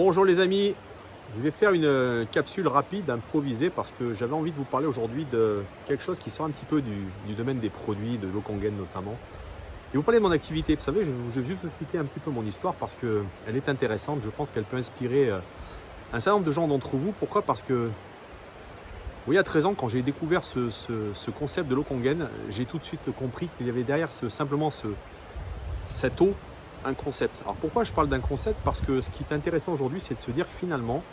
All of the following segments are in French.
Bonjour les amis, je vais faire une capsule rapide, improvisée, parce que j'avais envie de vous parler aujourd'hui de quelque chose qui sort un petit peu du domaine des produits, de l'Okongen notamment. Et vous parler de mon activité. Vous savez, je vais juste vous expliquer un petit peu mon histoire parce qu'elle est intéressante. Je pense qu'elle peut inspirer un certain nombre de gens d'entre vous. Pourquoi? Parce que, oui, à 13 ans, quand j'ai découvert ce concept de l'Okongen, j'ai tout de suite compris qu'il y avait derrière cette eau, un concept. Alors pourquoi je parle d'un concept? Parce que ce qui est intéressant aujourd'hui, c'est de se dire finalement,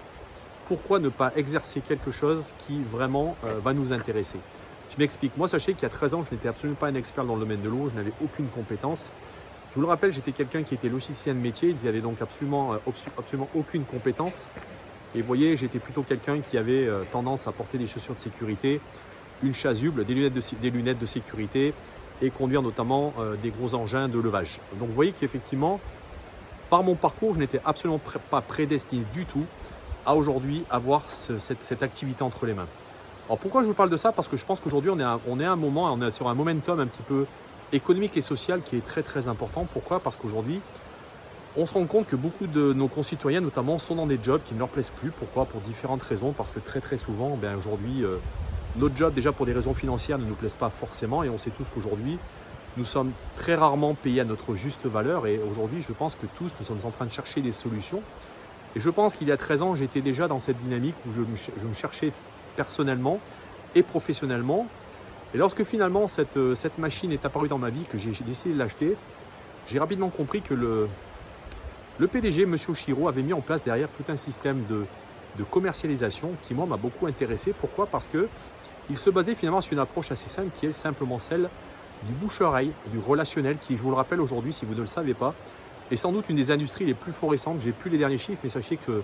pourquoi ne pas exercer quelque chose qui vraiment va nous intéresser? Je m'explique. Moi, sachez qu'il y a 13 ans, je n'étais absolument pas un expert dans le domaine de l'eau, je n'avais aucune compétence. Je vous le rappelle, j'étais quelqu'un qui était logicien de métier, il n'y avait donc absolument aucune compétence. Et vous voyez, j'étais plutôt quelqu'un qui avait tendance à porter des chaussures de sécurité, une chasuble, des lunettes de sécurité et conduire notamment des gros engins de levage. Donc vous voyez qu'effectivement, par mon parcours, je n'étais absolument pas prédestiné du tout à aujourd'hui avoir cette activité entre les mains. Alors pourquoi je vous parle de ça? Parce que je pense qu'aujourd'hui on est à un moment, on est sur un momentum un petit peu économique et social qui est très très important. Pourquoi? Parce qu'aujourd'hui, on se rend compte que beaucoup de nos concitoyens notamment sont dans des jobs qui ne leur plaisent plus. Pourquoi? Pour différentes raisons. Parce que très très souvent, aujourd'hui, nos jobs déjà pour des raisons financières ne nous plaisent pas forcément et on sait tous qu'aujourd'hui, nous sommes très rarement payés à notre juste valeur et aujourd'hui, je pense que tous, nous sommes en train de chercher des solutions. Et je pense qu'il y a 13 ans, j'étais déjà dans cette dynamique où je me cherchais personnellement et professionnellement. Et lorsque finalement cette machine est apparue dans ma vie, que j'ai décidé de l'acheter, j'ai rapidement compris que le PDG, M. Oshiro, avait mis en place derrière tout un système de commercialisation qui, moi, m'a beaucoup intéressé. Pourquoi? Parce qu'il se basait finalement sur une approche assez simple qui est simplement celle du bouche-oreille, du relationnel, qui, je vous le rappelle aujourd'hui, si vous ne le savez pas, est sans doute une des industries les plus florissantes. J'ai plus les derniers chiffres, mais sachez que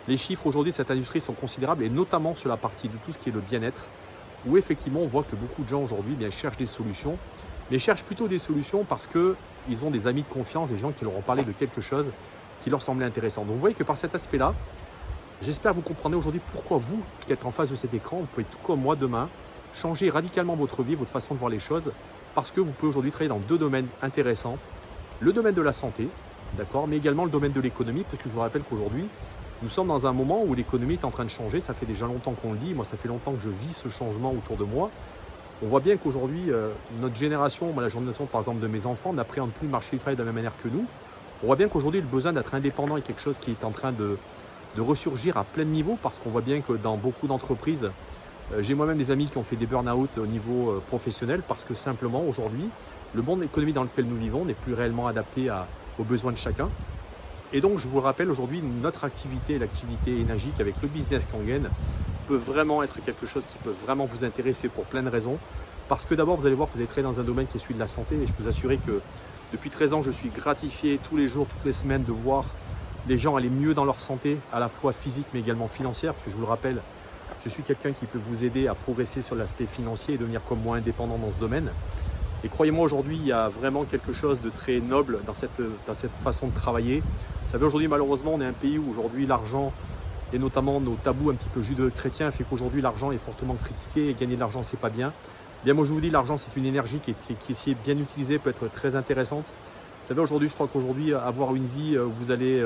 les chiffres aujourd'hui de cette industrie sont considérables, et notamment sur la partie de tout ce qui est le bien-être, où effectivement on voit que beaucoup de gens aujourd'hui cherchent des solutions, mais cherchent plutôt des solutions parce qu'ils ont des amis de confiance, des gens qui leur ont parlé de quelque chose qui leur semblait intéressant. Donc vous voyez que par cet aspect-là, j'espère que vous comprenez aujourd'hui pourquoi vous, qui êtes en face de cet écran, vous pouvez tout comme moi demain, changer radicalement votre vie, votre façon de voir les choses, parce que vous pouvez aujourd'hui travailler dans deux domaines intéressants. Le domaine de la santé, d'accord, mais également le domaine de l'économie, parce que je vous rappelle qu'aujourd'hui, nous sommes dans un moment où l'économie est en train de changer. Ça fait déjà longtemps qu'on le dit. Moi, ça fait longtemps que je vis ce changement autour de moi. On voit bien qu'aujourd'hui, notre génération, la génération par exemple de mes enfants, n'appréhende plus le marché du travail de la même manière que nous. On voit bien qu'aujourd'hui, le besoin d'être indépendant est quelque chose qui est en train de ressurgir à plein niveau, parce qu'on voit bien que dans beaucoup d'entreprises, j'ai moi-même des amis qui ont fait des burn-out au niveau professionnel, parce que simplement aujourd'hui, le monde économique dans lequel nous vivons n'est plus réellement adapté aux besoins de chacun. Et donc, je vous le rappelle, aujourd'hui, notre activité, l'activité énergique avec le business Kangen, peut vraiment être quelque chose qui peut vraiment vous intéresser pour plein de raisons. Parce que d'abord, vous allez voir que vous allez travailler dans un domaine qui est celui de la santé. Et je peux vous assurer que depuis 13 ans, je suis gratifié tous les jours, toutes les semaines de voir les gens aller mieux dans leur santé, à la fois physique mais également financière. Parce que je vous le rappelle, je suis quelqu'un qui peut vous aider à progresser sur l'aspect financier et devenir comme moi indépendant dans ce domaine. Et croyez-moi, aujourd'hui, il y a vraiment quelque chose de très noble dans cette façon de travailler. Vous savez, aujourd'hui, malheureusement, on est un pays où aujourd'hui l'argent, et notamment nos tabous un petit peu judéo-chrétiens, fait qu'aujourd'hui l'argent est fortement critiqué et gagner de l'argent, c'est pas bien. Bien, moi je vous dis, l'argent c'est une énergie qui si bien utilisée peut être très intéressante. Vous savez, aujourd'hui, je crois qu'aujourd'hui, avoir une vie où vous allez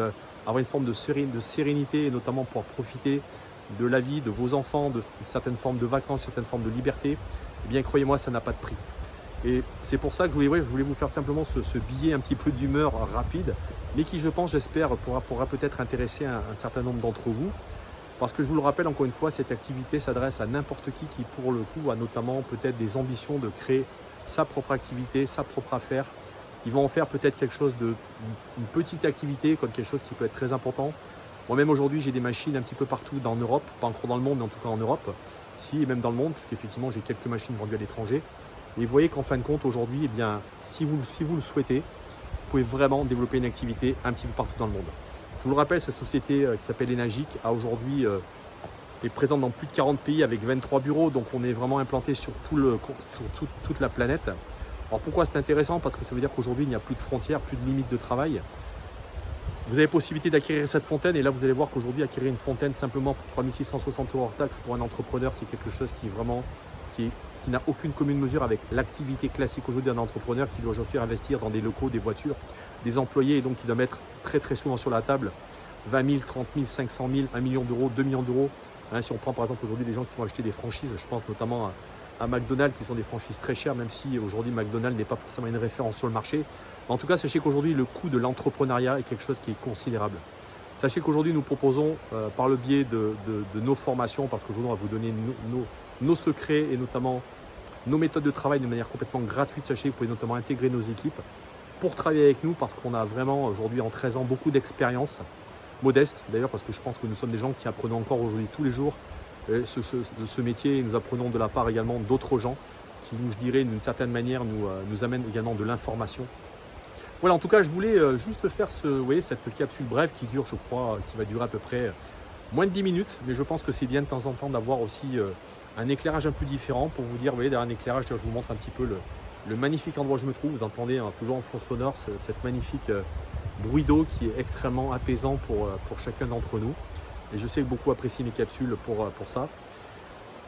avoir une forme de sérénité, et notamment pour profiter de la vie, de vos enfants, de certaines formes de vacances, certaines formes de liberté, eh bien croyez-moi, ça n'a pas de prix. Et c'est pour ça que je voulais vous faire simplement ce billet un petit peu d'humeur rapide, mais qui, je pense, j'espère, pourra peut-être intéresser un certain nombre d'entre vous. Parce que je vous le rappelle, encore une fois, cette activité s'adresse à n'importe qui, pour le coup, a notamment peut-être des ambitions de créer sa propre activité, sa propre affaire. Ils vont en faire peut-être quelque chose une petite activité, comme quelque chose qui peut être très important. Moi-même, aujourd'hui, j'ai des machines un petit peu partout dans l'Europe, pas encore dans le monde, mais en tout cas en Europe, et même dans le monde, puisqu'effectivement, j'ai quelques machines vendues à l'étranger. Et vous voyez qu'en fin de compte, aujourd'hui, eh bien, si vous le souhaitez, vous pouvez vraiment développer une activité un petit peu partout dans le monde. Je vous le rappelle, cette société qui s'appelle Enagic a aujourd'hui est présente dans plus de 40 pays avec 23 bureaux, donc on est vraiment implanté sur toute la planète. Alors pourquoi c'est intéressant? Parce que ça veut dire qu'aujourd'hui, il n'y a plus de frontières, plus de limites de travail. Vous avez possibilité d'acquérir cette fontaine, et là vous allez voir qu'aujourd'hui, acquérir une fontaine simplement pour 3660 € hors taxe pour un entrepreneur, c'est quelque chose qui n'a aucune commune mesure avec l'activité classique aujourd'hui d'un entrepreneur qui doit aujourd'hui investir dans des locaux, des voitures, des employés, et donc qui doit mettre très très souvent sur la table 20 000, 30 000, 500 000, 1 million d'euros, 2 millions d'euros. Hein, si on prend par exemple aujourd'hui des gens qui vont acheter des franchises, je pense notamment à McDonald's qui sont des franchises très chères, même si aujourd'hui McDonald's n'est pas forcément une référence sur le marché. En tout cas, sachez qu'aujourd'hui le coût de l'entrepreneuriat est quelque chose qui est considérable. Sachez qu'aujourd'hui nous proposons par le biais de nos formations, parce qu'aujourd'hui on va vous donner nos secrets et notamment nos méthodes de travail de manière complètement gratuite. Sachez que vous pouvez notamment intégrer nos équipes pour travailler avec nous, parce qu'on a vraiment aujourd'hui en 13 ans beaucoup d'expérience, modeste d'ailleurs, parce que je pense que nous sommes des gens qui apprenons encore aujourd'hui tous les jours de ce métier, et nous apprenons de la part également d'autres gens qui nous, je dirais, d'une certaine manière, nous amènent également de l'information. Voilà, en tout cas, je voulais juste faire cette capsule brève qui dure, je crois, qui va durer à peu près moins de 10 minutes, mais je pense que c'est bien de temps en temps d'avoir aussi un éclairage un peu différent pour vous dire, vous voyez, derrière un éclairage, je vous montre un petit peu le magnifique endroit où je me trouve. Vous entendez toujours en fond sonore cette magnifique bruit d'eau qui est extrêmement apaisant pour chacun d'entre nous. Et je sais que beaucoup apprécient mes capsules pour ça.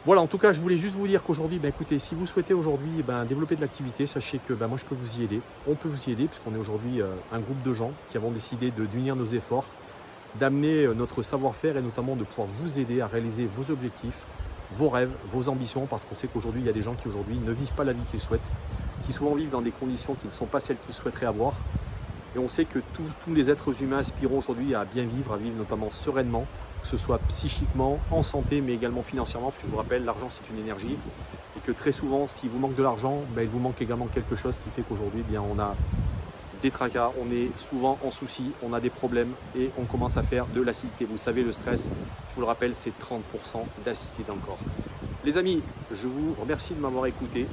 Voilà, en tout cas, je voulais juste vous dire qu'aujourd'hui, écoutez, si vous souhaitez aujourd'hui développer de l'activité, sachez que moi, je peux vous y aider. On peut vous y aider, puisqu'on est aujourd'hui un groupe de gens qui avons décidé d'unir nos efforts, d'amener notre savoir-faire et notamment de pouvoir vous aider à réaliser vos objectifs, vos rêves, vos ambitions, parce qu'on sait qu'aujourd'hui, il y a des gens qui aujourd'hui ne vivent pas la vie qu'ils souhaitent, qui souvent vivent dans des conditions qui ne sont pas celles qu'ils souhaiteraient avoir. Et on sait que tous les êtres humains aspirent aujourd'hui à bien vivre, à vivre notamment sereinement, que ce soit psychiquement, en santé, mais également financièrement, parce que je vous rappelle, l'argent c'est une énergie, et que très souvent, s'il vous manque de l'argent, il vous manque également quelque chose qui fait qu'aujourd'hui, on a des tracas, on est souvent en souci, on a des problèmes, et on commence à faire de l'acidité. Vous savez, le stress, je vous le rappelle, c'est 30% d'acidité dans le corps. Les amis, je vous remercie de m'avoir écouté.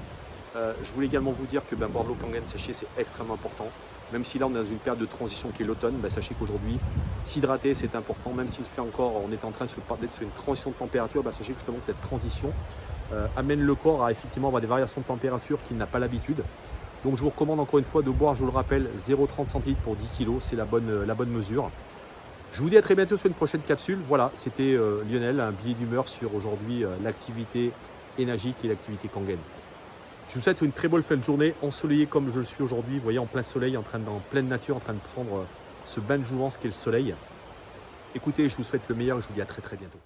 Je voulais également vous dire que boire de l'eau Kangen séchée, c'est extrêmement important. Même si là on est dans une période de transition qui est l'automne, sachez qu'aujourd'hui s'hydrater c'est important, même s'il fait encore, on est en train de se parler sur une transition de température, sachez que justement cette transition amène le corps à effectivement avoir des variations de température qu'il n'a pas l'habitude. Donc je vous recommande encore une fois de boire, je vous le rappelle, 0,30 centilitres pour 10 kg, c'est la bonne mesure. Je vous dis à très bientôt sur une prochaine capsule. Voilà, c'était Lionel, un billet d'humeur sur aujourd'hui l'activité énergique et l'activité Kangen. Je vous souhaite une très bonne fin de journée, ensoleillée comme je le suis aujourd'hui, vous voyez, en plein soleil, en pleine nature, en train de prendre ce bain de jouvence qu'est le soleil. Écoutez, je vous souhaite le meilleur et je vous dis à très bientôt.